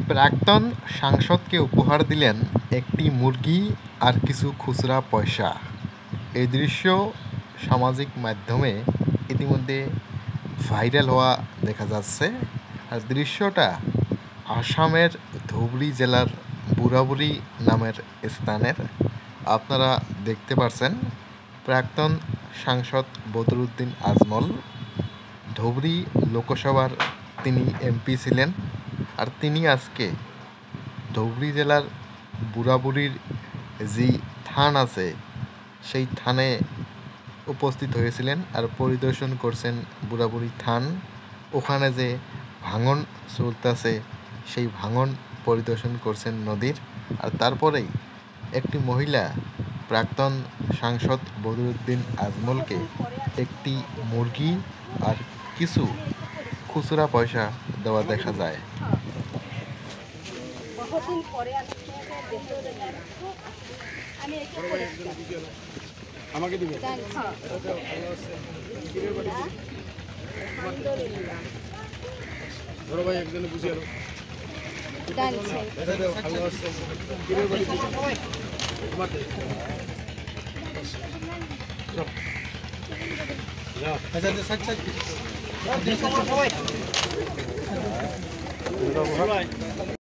প্রাক্তন সাংসদকে উপহার দিলেন একটি মুরগি আর কিছু খুচরা পয়সা। এই দৃশ্য সামাজিক মাধ্যমে ইতিমধ্যে ভাইরাল হওয়া দেখা যাচ্ছে। আর দৃশ্যটা আসামের ধুবড়ী জেলার বুড়াবুড়ি নামের স্থানের। আপনারা দেখতে পাচ্ছেন প্রাক্তন সাংসদ বদরুদ্দিন আজমল ধুবড়ী লোকসভার তিনি এমপি ছিলেন। আর তিনি আজকে ধুবড়ী জেলার বুড়াবুড়ির যে থান আছে সেই থানে উপস্থিত হয়েছিলেন আর পরিদর্শন করছেন বুড়াবুড়ি থান। ওখানে যে ভাঙন চলতেছে সেই ভাঙন পরিদর্শন করছেন নদীর। আর তারপরেই একটি মহিলা প্রাক্তন সাংসদ বদরুদ্দিন আজমলকে একটি মুরগি আর কিছু খুচরা পয়সা দেওয়া দেখা যায়। আমাকে দিবে ধরো ভাই একজনে বুঝে আলো ভালো আসছে কিরের বাড়ি তোমাতে সবাই